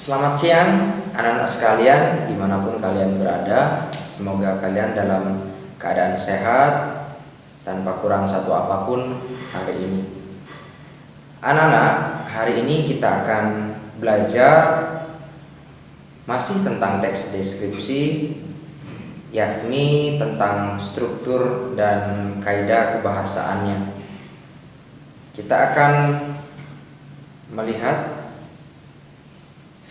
Selamat siang anak-anak sekalian dimanapun kalian berada. Semoga kalian dalam keadaan sehat tanpa kurang satu apapun hari ini. Anak-anak, hari ini kita akan belajar masih tentang teks deskripsi, yakni tentang struktur dan kaidah kebahasaannya. Kita akan melihat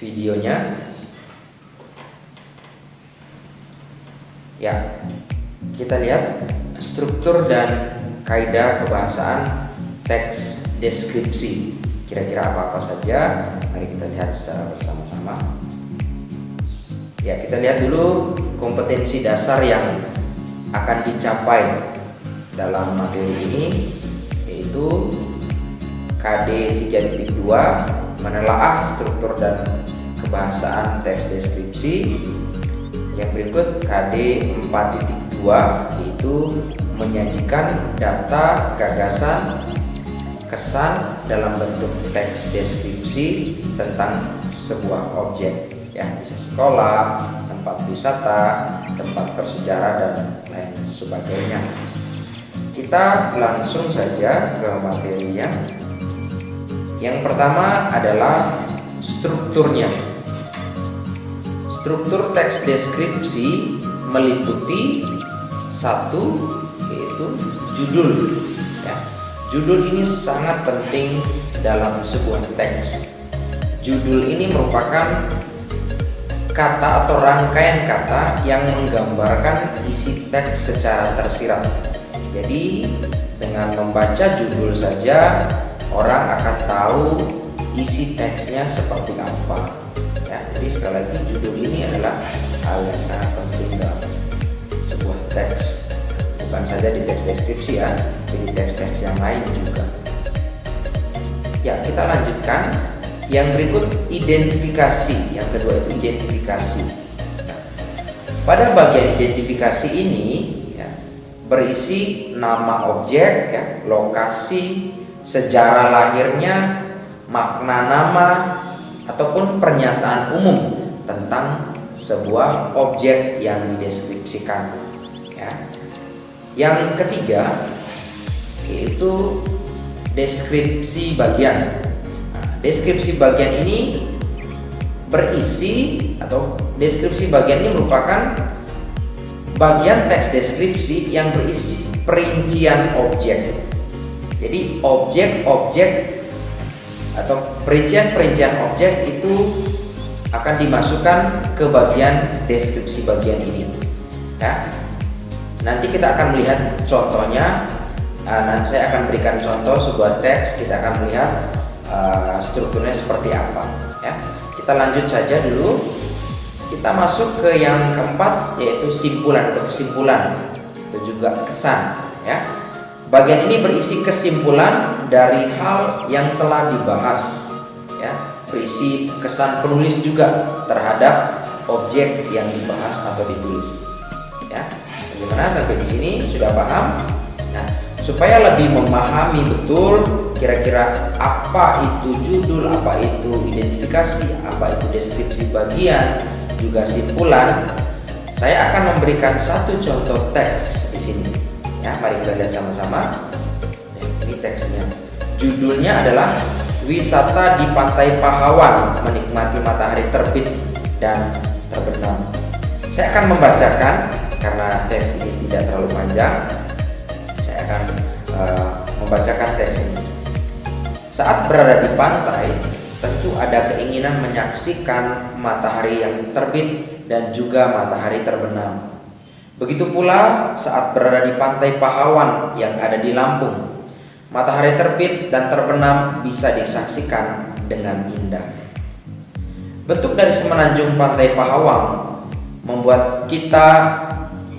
videonya. Ya, kita lihat struktur dan kaidah kebahasaan teks deskripsi. Kira-kira apa-apa saja? Mari kita lihat secara bersama-sama. Ya, kita lihat dulu kompetensi dasar yang akan dicapai dalam materi ini, yaitu KD 3.2 menelaah struktur dan kebahasaan teks deskripsi. Yang berikut KD 4.2 yaitu menyajikan data, gagasan, kesan dalam bentuk teks deskripsi tentang sebuah objek, ya, bisa sekolah, tempat wisata, tempat bersejarah dan lain sebagainya. Kita langsung saja ke materinya. Yang pertama adalah strukturnya. Struktur teks deskripsi meliputi satu, yaitu judul. Ya, judul ini sangat penting dalam sebuah teks. Judul ini merupakan kata atau rangkaian kata yang menggambarkan isi teks secara tersirat. Jadi dengan membaca judul saja orang akan tahu isi teksnya seperti apa. Ya, jadi sekali lagi judul ini adalah hal yang sangat penting dalam sebuah teks. Bukan saja di teks deskripsi, ya, tapi di teks-teks yang lain juga. Ya, kita lanjutkan. Yang berikut identifikasi. Yang kedua itu identifikasi. Nah, pada bagian identifikasi ini, ya, berisi nama objek, ya, lokasi, sejarah lahirnya, makna nama, ataupun pernyataan umum tentang sebuah objek yang dideskripsikan. Ya. Yang ketiga yaitu deskripsi bagian. Nah, deskripsi bagian ini berisi atau deskripsi bagian ini merupakan bagian teks deskripsi yang berisi perincian objek. Jadi objek-objek atau perincian-perincian objek itu akan dimasukkan ke bagian deskripsi bagian ini. Ya. Nanti kita akan melihat contohnya. Nanti saya akan berikan contoh sebuah teks. Kita akan melihat strukturnya seperti apa. Ya. Kita lanjut saja dulu. Kita masuk ke yang keempat, yaitu simpulan atau kesimpulan. Itu juga kesan. Ya. Bagian ini berisi kesimpulan dari hal yang telah dibahas, ya, berisi kesan penulis juga terhadap objek yang dibahas atau ditulis. Ya, bagaimana sampai di sini sudah paham? Nah, supaya lebih memahami betul kira-kira apa itu judul, apa itu identifikasi, apa itu deskripsi bagian, juga simpulan, saya akan memberikan satu contoh teks di sini. Ya, mari kita lihat sama-sama. Ini teksnya. Judulnya adalah Wisata di Pantai Pahawan Menikmati Matahari Terbit dan Terbenam. Saya akan membacakan karena teks ini tidak terlalu panjang. Saya akan membacakan teks ini. Saat berada di pantai, tentu ada keinginan menyaksikan matahari yang terbit dan juga matahari terbenam. Begitu pula saat berada di Pantai Pahawan yang ada di Lampung, matahari terbit dan terbenam bisa disaksikan dengan indah. Bentuk dari semenanjung Pantai Pahawan membuat kita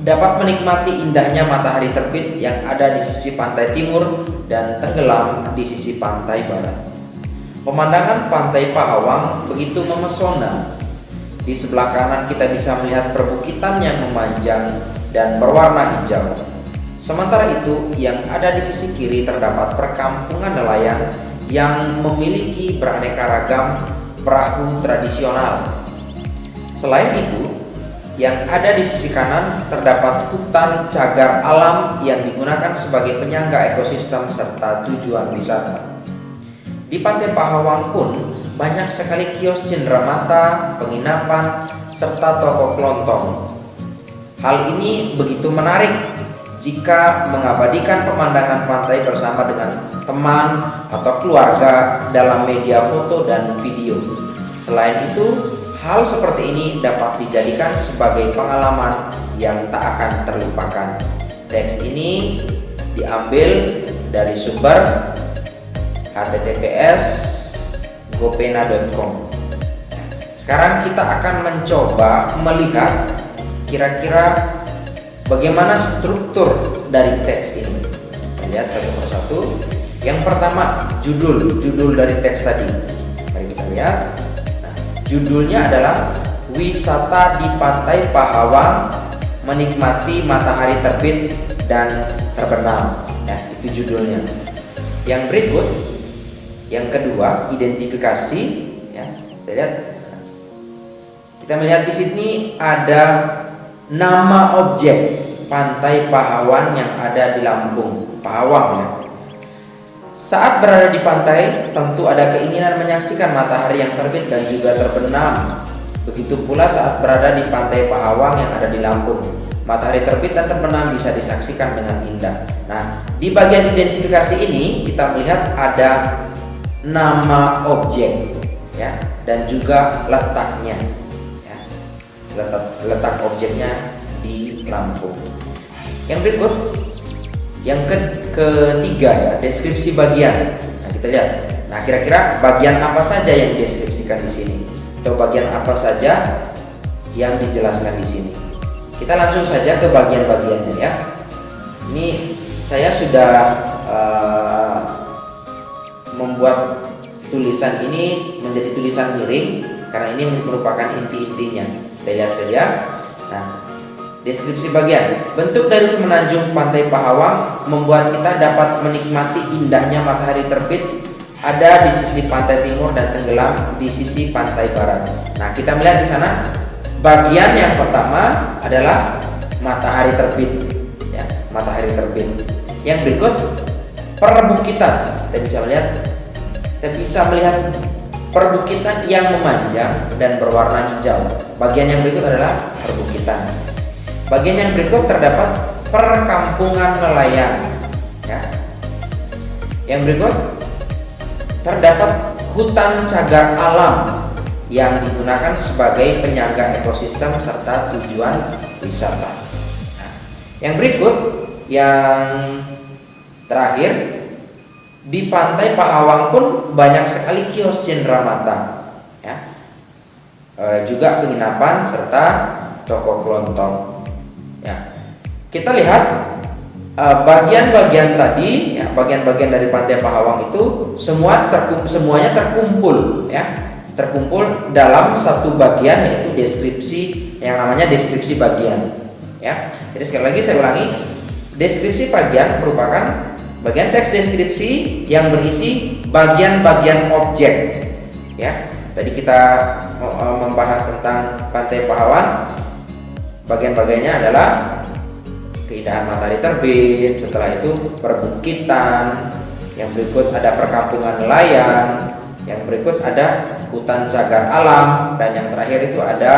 dapat menikmati indahnya matahari terbit yang ada di sisi pantai timur dan tenggelam di sisi pantai barat. Pemandangan Pantai Pahawan begitu memesona. Di sebelah kanan kita bisa melihat perbukitan yang memanjang dan berwarna hijau. Sementara itu, yang ada di sisi kiri terdapat perkampungan nelayan yang memiliki beraneka ragam perahu tradisional. Selain itu, yang ada di sisi kanan terdapat hutan cagar alam yang digunakan sebagai penyangga ekosistem serta tujuan wisata. Di Pantai Pahawang pun banyak sekali kios cenderamata, penginapan, serta toko kelontong. Hal ini begitu menarik jika mengabadikan pemandangan pantai bersama dengan teman atau keluarga dalam media foto dan video. Selain itu, hal seperti ini dapat dijadikan sebagai pengalaman yang tak akan terlupakan. Teks ini diambil dari sumber https://gopena.com. Sekarang kita akan mencoba melihat kira-kira bagaimana struktur dari teks ini. Lihat satu persatu. Yang pertama, judul dari teks tadi. Mari kita lihat. Judulnya adalah Wisata di Pantai Pahawang Menikmati Matahari Terbit dan Terbenam. Ya, itu judulnya. Yang berikut, yang kedua, identifikasi. Ya, saya lihat. Kita melihat di sini ada nama objek Pantai Pahawang yang ada di Lampung, Pahawang ya. Saat berada di pantai, tentu ada keinginan menyaksikan matahari yang terbit dan juga terbenam. Begitu pula saat berada di Pantai Pahawang yang ada di Lampung. Matahari terbit dan terbenam bisa disaksikan dengan indah. Nah, di bagian identifikasi ini kita melihat ada nama objek ya, dan juga letaknya. Ya. Letak objeknya di Lampung. Yang berikut, yang ketiga ya, deskripsi bagian. Nah, kita lihat. Nah, kira-kira bagian apa saja yang dideskripsikan di sini? Atau bagian apa saja yang dijelaskan di sini? Kita langsung saja ke bagian-bagiannya ya. Ini saya sudah membuat tulisan ini menjadi tulisan miring karena ini merupakan inti-intinya. Kita lihat saja. Nah, deskripsi bagian. Bentuk dari semenanjung Pantai Pahawang membuat kita dapat menikmati indahnya matahari terbit ada di sisi pantai timur dan tenggelam di sisi pantai barat. Nah, kita melihat di sana bagian yang pertama adalah matahari terbit ya, matahari terbit. Yang berikut perbukitan. Kita bisa melihat perbukitan yang memanjang dan berwarna hijau. Bagian yang berikut adalah perbukitan. Bagian yang berikut terdapat perkampungan nelayan ya. Yang berikut terdapat hutan cagar alam yang digunakan sebagai penyangga ekosistem serta tujuan wisata. Nah, yang berikut, yang terakhir, di Pantai Pahawang pun banyak sekali kios cenderamata ya. Juga penginapan serta toko kelontong. Ya, kita lihat bagian-bagian tadi, ya, bagian-bagian dari Pantai Pahawang itu semuanya terkumpul, ya, terkumpul dalam satu bagian yaitu deskripsi yang namanya deskripsi bagian, ya. Jadi sekali lagi saya ulangi, deskripsi bagian merupakan bagian teks deskripsi yang berisi bagian-bagian objek, ya. Tadi kita membahas tentang Pantai Pahawang. Bagian-bagiannya adalah keindahan matahari terbit, setelah itu perbukitan, yang berikut ada perkampungan nelayan, yang berikut ada hutan cagar alam, dan yang terakhir itu ada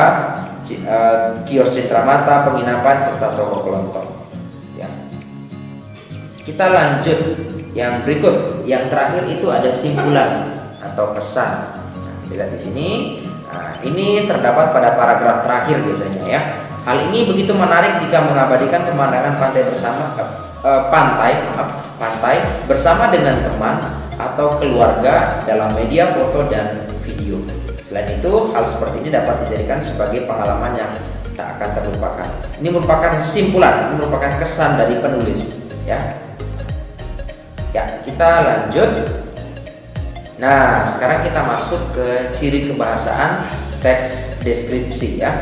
kios cenderamata, penginapan serta toko kelontong. Ya. Kita lanjut yang berikut, yang terakhir itu ada simpulan atau kesan. Nah, lihat di sini. Nah, ini terdapat pada paragraf terakhir biasanya ya. Hal ini begitu menarik jika mengabadikan pemandangan pantai pantai bersama dengan teman atau keluarga dalam media foto dan video. Selain itu, hal seperti ini dapat dijadikan sebagai pengalaman yang tak akan terlupakan. Ini merupakan kesimpulan, ini merupakan kesan dari penulis, ya. Ya, kita lanjut. Nah, sekarang kita masuk ke ciri kebahasaan teks deskripsi ya.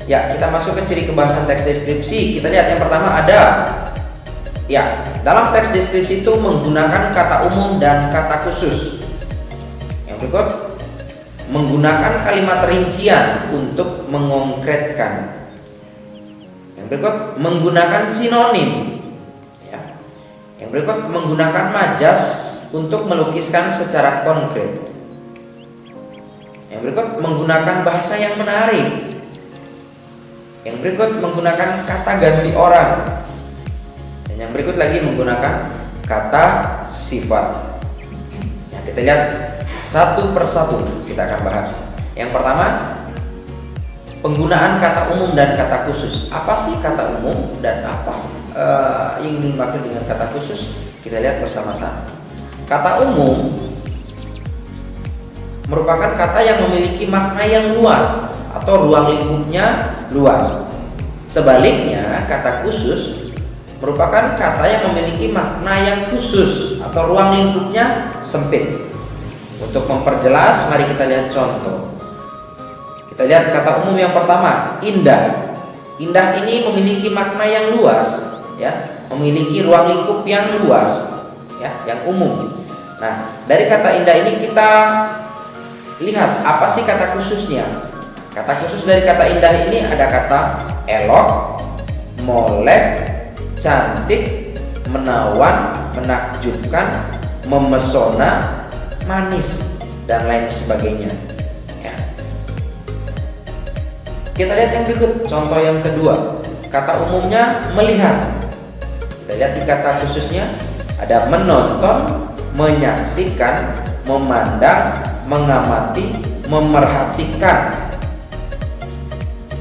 Ya, kita masuk ke ciri kebahasaan teks deskripsi. Kita lihat yang pertama ada, ya, dalam teks deskripsi itu menggunakan kata umum dan kata khusus. Yang Yang berikut, menggunakan kalimat rincian untuk mengkonkretkan. Yang berikut, menggunakan sinonim. Ya. Yang berikut, menggunakan majas untuk melukiskan secara konkret. Yang berikut, menggunakan bahasa yang menarik. Yang berikut, menggunakan kata ganti orang. Dan yang berikut lagi, menggunakan kata sifat. Nah, kita lihat satu persatu, kita akan bahas. Yang pertama, penggunaan kata umum dan kata khusus. Apa sih kata umum dan apa yang dimaksud dengan kata khusus? Kita lihat bersama-sama. Kata umum merupakan kata yang memiliki makna yang luas atau ruang lingkupnya luas. Sebaliknya, kata khusus merupakan kata yang memiliki makna yang khusus atau ruang lingkupnya sempit. Untuk memperjelas, mari kita lihat contoh. Kita lihat kata umum yang pertama, indah. Indah ini memiliki makna yang luas, ya, memiliki ruang lingkup yang luas, ya, yang umum. Nah, dari kata indah ini kita lihat apa sih kata khususnya. Kata khusus dari kata indah ini ada kata elok, molek, cantik, menawan, menakjubkan, memesona, manis, dan lain sebagainya. Ya. Kita lihat yang berikut, contoh yang kedua. Kata umumnya melihat. Kita lihat di kata khususnya ada menonton, menyaksikan, memandang, mengamati, memerhatikan.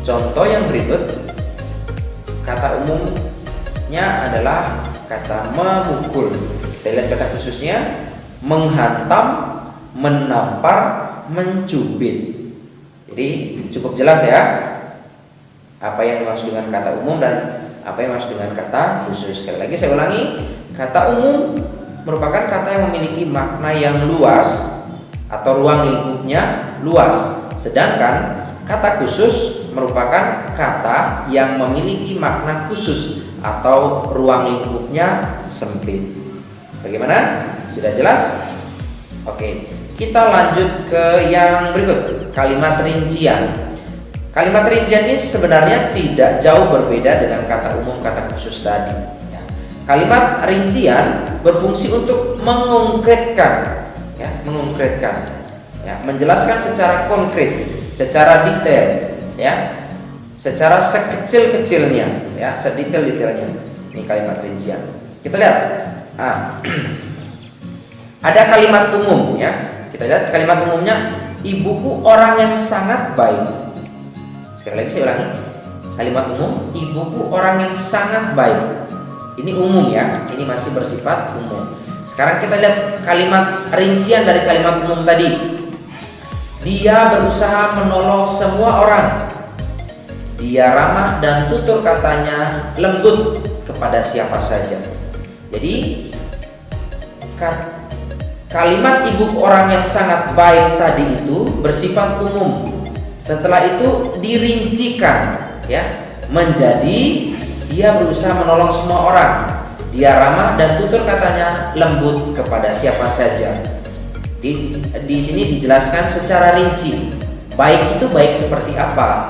Contoh yang berikut, kata umumnya adalah kata memukul. Kita lihat kata khususnya menghantam, menampar, mencubit. Jadi cukup jelas ya apa yang dimaksud dengan kata umum dan apa yang dimaksud dengan kata khusus. Sekali lagi saya ulangi, kata umum merupakan kata yang memiliki makna yang luas atau ruang lingkupnya luas. Sedangkan kata khusus merupakan kata yang memiliki makna khusus atau ruang lingkupnya sempit. Bagaimana? Sudah jelas? Oke, kita lanjut ke yang berikut, kalimat rincian. Kalimat rincian ini sebenarnya tidak jauh berbeda dengan kata umum, kata khusus tadi. Ya. Kalimat rincian berfungsi untuk mengkonkretkan, ya, menjelaskan secara konkret, secara detail, ya, secara sekecil-kecilnya, ya, sedetail-detailnya. Ini kalimat rincian. Kita lihat. Ada kalimat umum, ya. Kita lihat kalimat umumnya, ibuku orang yang sangat baik. Sekali lagi saya ulangi, kalimat umum, ibuku orang yang sangat baik. Ini umum ya, ini masih bersifat umum. Sekarang kita lihat kalimat rincian dari kalimat umum tadi. Dia berusaha menolong semua orang. Dia ramah dan tutur katanya lembut kepada siapa saja. Jadi kalimat ibu orang yang sangat baik tadi itu bersifat umum. Setelah itu dirincikan, ya, menjadi dia berusaha menolong semua orang. Dia ramah dan tutur katanya lembut kepada siapa saja. Di sini dijelaskan secara rinci. Baik itu baik seperti apa?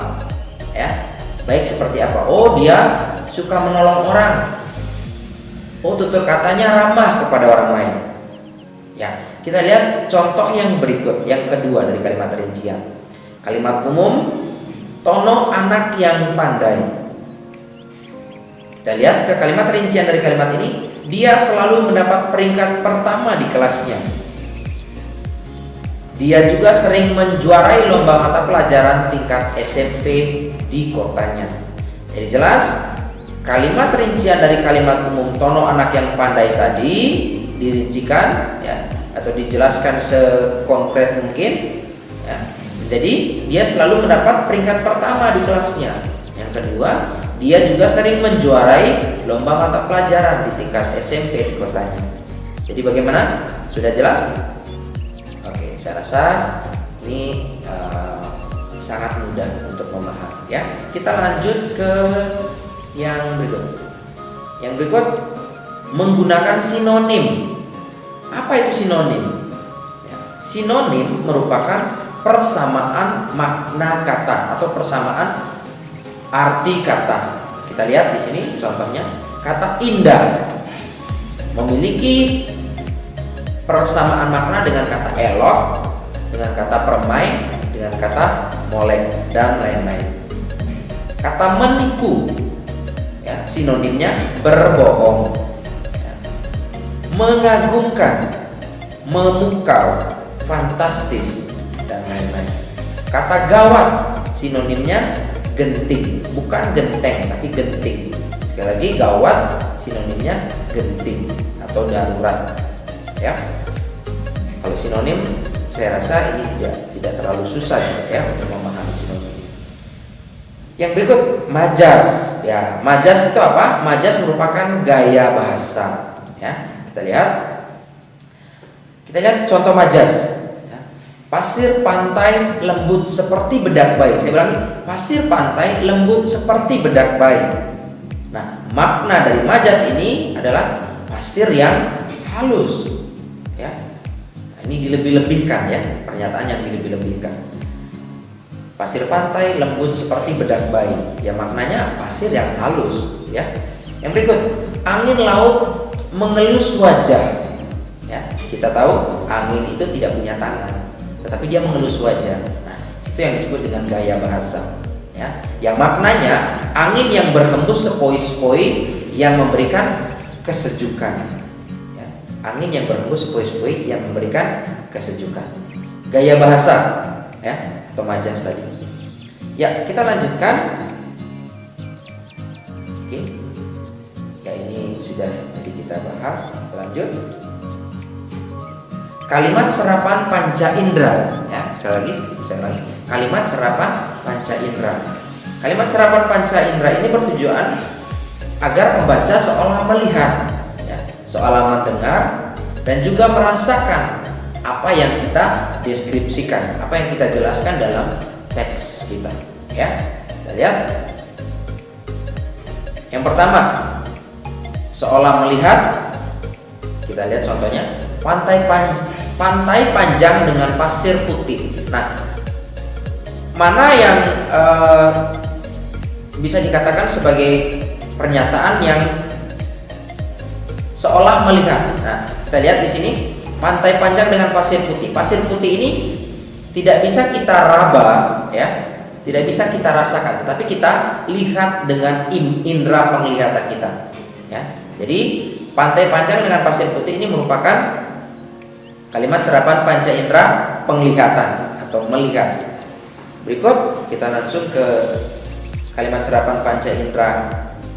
Ya, baik seperti apa? Oh, dia suka menolong orang. Oh, tutur katanya ramah kepada orang lain. Ya, kita lihat contoh yang berikut, yang kedua dari kalimat rincian. Kalimat umum, Tono anak yang pandai. Kita lihat ke kalimat rincian dari kalimat ini. Dia selalu mendapat peringkat pertama di kelasnya. Dia juga sering menjuarai lomba mata pelajaran tingkat SMP di kotanya. Jadi jelas, kalimat rincian dari kalimat umum Tono anak yang pandai tadi dirincikan, ya, atau dijelaskan sekonkret mungkin, ya. Jadi dia selalu mendapat peringkat pertama di kelasnya. Yang kedua, dia juga sering menjuarai lomba mata pelajaran di tingkat SMP di kotanya. Jadi bagaimana? Sudah jelas? Oke, saya rasa ini sangat mudah untuk memahami, ya. Kita lanjut ke yang berikut. Yang berikut, menggunakan sinonim. Apa itu sinonim? Ya, Sinonim merupakan persamaan makna kata atau persamaan arti kata. Kita lihat di sini contohnya, kata indah memiliki persamaan makna dengan kata elok, dengan kata permai, dengan kata molek, dan lain-lain. Kata menipu, ya, sinonimnya berbohong, ya. Mengagumkan, memukau, fantastis, dan lain-lain. Kata gawat, sinonimnya genting, bukan genteng tapi genting. Sekali lagi, gawat sinonimnya genting atau darurat, ya. Kalau sinonim, saya rasa ini tidak terlalu susah ya untuk memahami sinonim. Yang berikut, majaz. Ya, majaz itu apa? Majaz merupakan gaya bahasa. Ya, kita lihat contoh majaz. Ya. Pasir pantai lembut seperti bedak bayi. Saya ulangi, pasir pantai lembut seperti bedak bayi. Nah, makna dari majaz ini adalah pasir yang halus. Ya, ini dilebih-lebihkan ya, pernyataan yang dilebih-lebihkan. Pasir pantai lembut seperti bedak bayi, ya maknanya pasir yang halus, ya. Yang berikut, angin laut mengelus wajah. Ya, kita tahu angin itu tidak punya tangan, tetapi dia mengelus wajah. Nah, itu yang disebut dengan gaya bahasa, ya. Yang maknanya angin yang berhembus sepoi-sepoi yang memberikan kesejukan. Ya, angin yang berhembus sepoi-sepoi yang memberikan kesejukan. Gaya bahasa, ya, atau majaz tadi. Ya, kita lanjutkan. Oke. Ya, ini sudah jadi kita bahas. Lanjut. Kalimat serapan panca indera. Ya, sekali lagi saya ulangi. Kalimat serapan panca indera. Kalimat serapan panca indera ini bertujuan agar pembaca seolah melihat, ya, seolah mendengar dan juga merasakan apa yang kita deskripsikan, apa yang kita jelaskan dalam teks kita, ya. Kita lihat. Yang pertama, seolah melihat. Kita lihat contohnya, pantai panjang dengan pasir putih. Nah, mana yang bisa dikatakan sebagai pernyataan yang seolah melihat? Nah, kita lihat di sini, pantai panjang dengan pasir putih. Pasir putih ini tidak bisa kita raba, ya, tidak bisa kita rasakan, tetapi kita lihat dengan indera penglihatan kita, ya. Jadi pantai panjang dengan pasir putih ini merupakan kalimat serapan panca indera penglihatan atau melihat. Berikut kita langsung ke kalimat serapan panca indera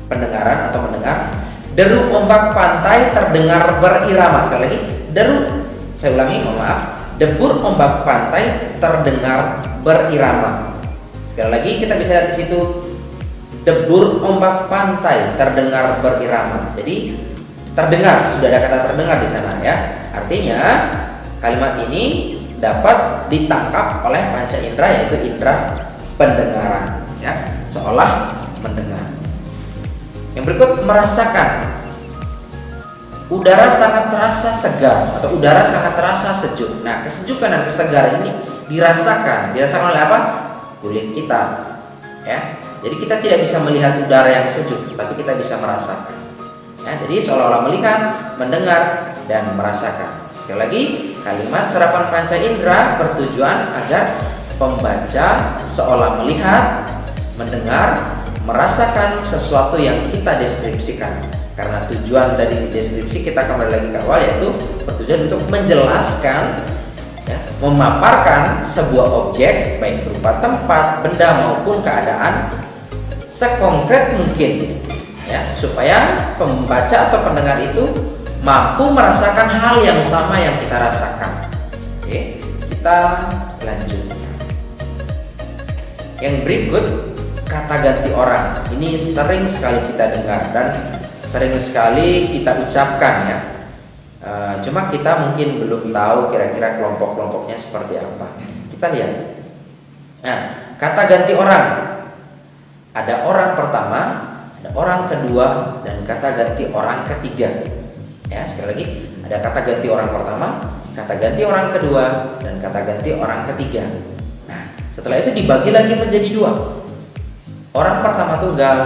pendengaran atau mendengar. Deru ombak pantai terdengar berirama. Sekali lagi, deru, saya ulangi, mohon maaf. Debur ombak pantai terdengar berirama. Sekali lagi kita bisa lihat di situ, debur ombak pantai terdengar berirama. Jadi terdengar, sudah ada kata terdengar di sana, ya. Artinya kalimat ini dapat ditangkap oleh panca indera, yaitu indera pendengaran, ya, seolah mendengar. Yang berikut, merasakan. Udara sangat terasa segar atau udara sangat terasa sejuk. Nah, kesejukan dan kesegaran ini dirasakan oleh apa? Kulit kita, ya. Jadi kita tidak bisa melihat udara yang sejuk, tapi kita bisa merasakan. Ya, jadi seolah-olah melihat, mendengar, dan merasakan. Sekali lagi, kalimat serapan panca indera bertujuan agar pembaca seolah melihat, mendengar, merasakan sesuatu yang kita deskripsikan. Karena tujuan dari deskripsi kita kembali lagi ke awal, yaitu bertujuan untuk menjelaskan, ya, memaparkan sebuah objek baik berupa tempat, benda maupun keadaan sekonkret mungkin, ya, supaya pembaca atau pendengar itu mampu merasakan hal yang sama yang kita rasakan. Oke, kita lanjut. Yang berikut, kata ganti orang. Ini sering sekali kita dengar dan sering sekali kita ucapkan, ya. Cuma kita mungkin belum tahu kira-kira kelompok-kelompoknya seperti apa. Kita lihat. Nah, kata ganti orang. Ada orang pertama, ada orang kedua, dan kata ganti orang ketiga. Ya, sekali lagi, ada kata ganti orang pertama, kata ganti orang kedua, dan kata ganti orang ketiga. Nah, setelah itu dibagi lagi menjadi dua. Orang pertama tunggal,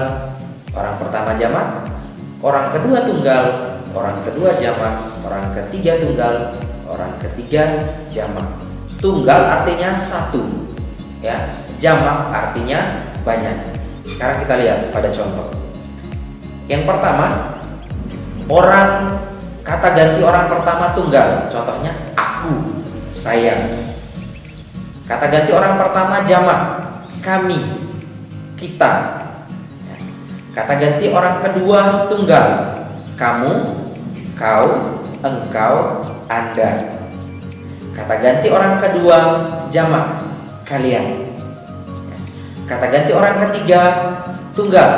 orang pertama jamak, orang kedua tunggal, orang kedua jamak, orang ketiga tunggal, orang ketiga jamak. Tunggal artinya satu, ya. Jamak artinya banyak. Sekarang kita lihat pada contoh. Yang pertama, orang kata ganti orang pertama tunggal. Contohnya aku, saya. Kata ganti orang pertama jamak, kami, kita. Kata ganti orang kedua tunggal, kamu, kau, engkau, anda. Kata ganti orang kedua jamak, kalian. Kata ganti orang ketiga tunggal,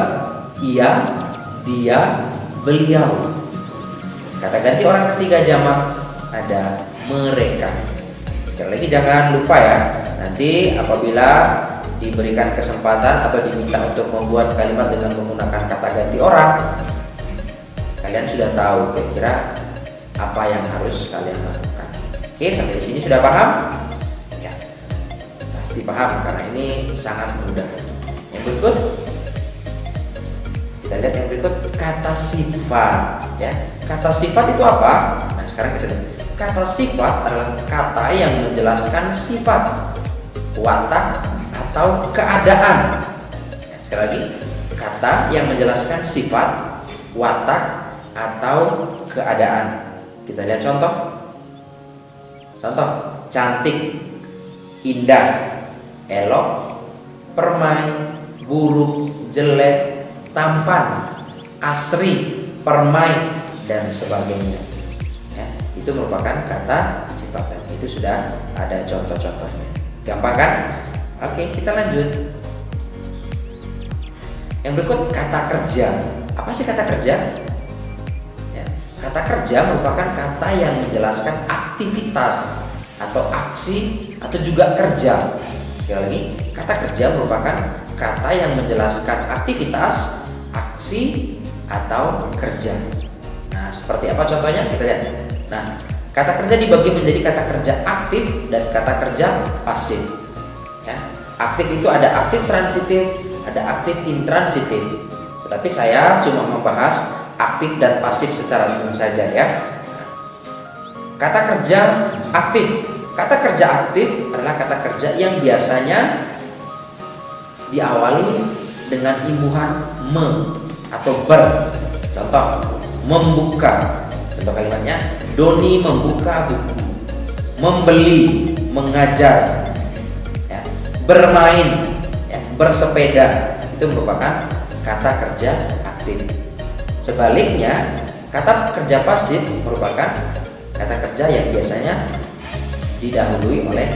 ia, dia, beliau. Kata ganti orang ketiga jamak, ada mereka. Sekali lagi jangan lupa ya, nanti apabila diberikan kesempatan atau diminta untuk membuat kalimat dengan menggunakan kata ganti orang, kalian sudah tahu kira-kira apa yang harus kalian lakukan. Oke, sampai di sini sudah paham? Ya, pasti paham karena ini sangat mudah. Yang berikut, kita lihat yang berikut, kata sifat. Ya, kata sifat itu apa? Nah, sekarang kita lihat. Kata sifat adalah kata yang menjelaskan sifat, watak, atau keadaan. Ya, sekali lagi, kata yang menjelaskan sifat, watak, atau keadaan. Kita lihat contoh. Contoh, cantik, indah, elok, permai, buruk, jelek, tampan, asri, permai, dan sebagainya. Ya, itu merupakan kata sifat dan itu sudah ada contoh-contohnya. Gampang kan? Oke, kita lanjut. Yang berikut, kata kerja. Apa sih kata kerja? Ya, kata kerja merupakan kata yang menjelaskan aktivitas atau aksi atau juga kerja. Sekali lagi, kata kerja merupakan kata yang menjelaskan aktivitas, aksi, atau kerja. Nah, seperti apa contohnya? Kita lihat. Nah, kata kerja dibagi menjadi kata kerja aktif dan kata kerja pasif. Ya, aktif itu ada aktif transitif, ada aktif intransitif. Tetapi saya cuma membahas aktif dan pasif secara umum saja ya. Kata kerja aktif. Kata kerja aktif adalah kata kerja yang biasanya diawali dengan imbuhan me atau ber. Contoh, membuka. Contoh kalimatnya, Doni membuka buku. Membeli, mengajar. Ya, bermain, ya, bersepeda. Itu merupakan kata kerja aktif. Sebaliknya, kata kerja pasif merupakan kata kerja yang biasanya didahului oleh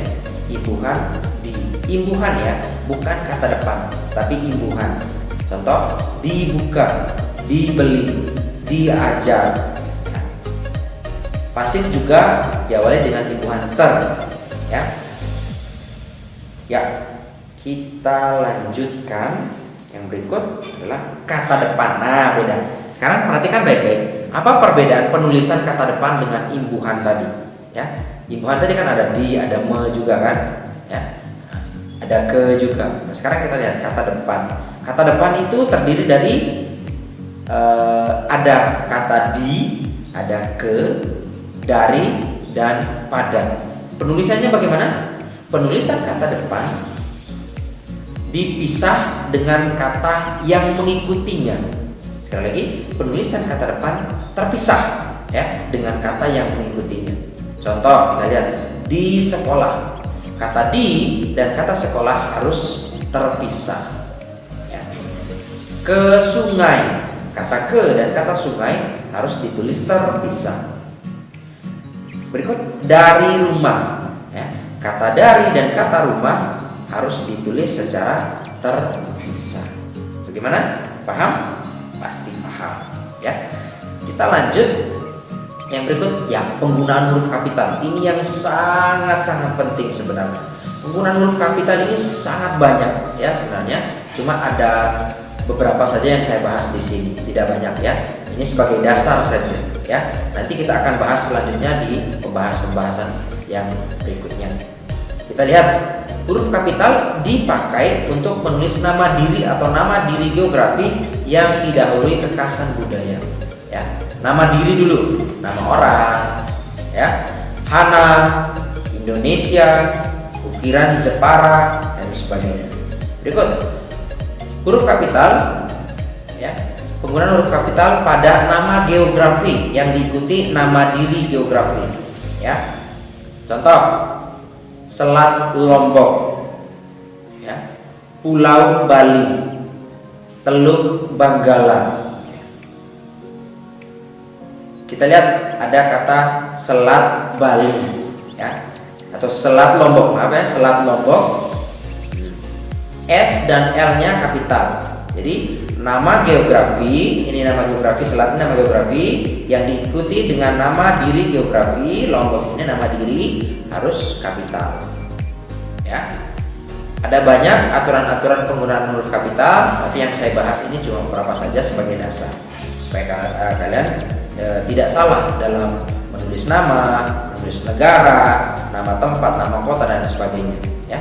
imbuhan di. Imbuhan ya, bukan kata depan, tapi imbuhan. Contoh, dibuka, dibeli, diajar. Pasif juga diawali dengan imbuhan ter. Ya, ya, kita lanjutkan. Yang berikut adalah kata depan. Nah, beda. Sekarang perhatikan baik-baik. Apa perbedaan penulisan kata depan dengan imbuhan tadi? Ya, imbuhan tadi kan ada di, ada me juga kan? Ya, ada ke juga. Nah, sekarang kita lihat kata depan. Kata depan itu terdiri dari ada kata di, ada ke, dari, dan pada. Penulisannya bagaimana? Penulisan kata depan dipisah dengan kata yang mengikutinya. Sekali lagi, penulisan kata depan terpisah ya dengan kata yang mengikutinya. Contoh, kita lihat di sekolah. Kata di dan kata sekolah harus terpisah. Ya. Ke sungai. Kata ke dan kata sungai harus ditulis terpisah. Berikut, dari rumah. Ya. Kata dari dan kata rumah harus ditulis secara terpisah. Bagaimana? Paham? Pasti paham. Ya. Kita lanjut. Yang berikut, ya, penggunaan huruf kapital. Ini yang sangat-sangat penting sebenarnya. Penggunaan huruf kapital ini sangat banyak ya sebenarnya. Cuma ada beberapa saja yang saya bahas di sini, tidak banyak ya. Ini sebagai dasar saja ya. Nanti kita akan bahas selanjutnya di pembahasan yang berikutnya. Kita lihat, huruf kapital dipakai untuk menulis nama diri atau nama diri geografi yang didahului kekasan budaya. Ya, nama diri dulu, nama orang, ya, Hana, Indonesia, ukiran Jepara, dan sebagainya. Berikut, huruf kapital, ya, penggunaan huruf kapital pada nama geografi yang diikuti nama diri geografi, ya. Contoh, Selat Lombok, ya, Pulau Bali, Teluk Benggala. Kita lihat ada kata Selat Bali, ya, atau Selat Lombok, maaf ya, Selat Lombok. S dan L-nya kapital. Jadi nama geografi, ini nama geografi, Selat ini nama geografi yang diikuti dengan nama diri geografi, Lombok ini nama diri, harus kapital. Ya. Ada banyak aturan-aturan penggunaan huruf kapital, tapi yang saya bahas ini cuma beberapa saja sebagai dasar supaya kalian tidak salah dalam menulis nama, menulis negara, nama tempat, nama kota, dan sebagainya. Ya,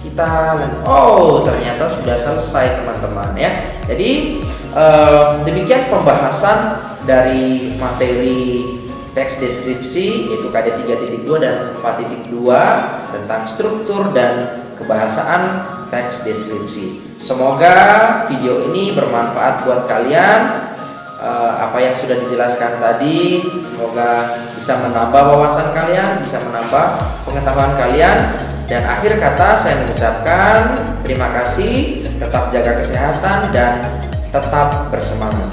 kita ternyata sudah selesai teman-teman ya. Jadi demikian pembahasan dari materi teks deskripsi yaitu KD 3.2 dan 4.2 tentang struktur dan kebahasaan teks deskripsi. Semoga video ini bermanfaat buat kalian. Apa yang sudah dijelaskan tadi semoga bisa menambah wawasan kalian, bisa menambah pengetahuan kalian. Dan akhir kata saya mengucapkan terima kasih, tetap jaga kesehatan dan tetap bersemangat.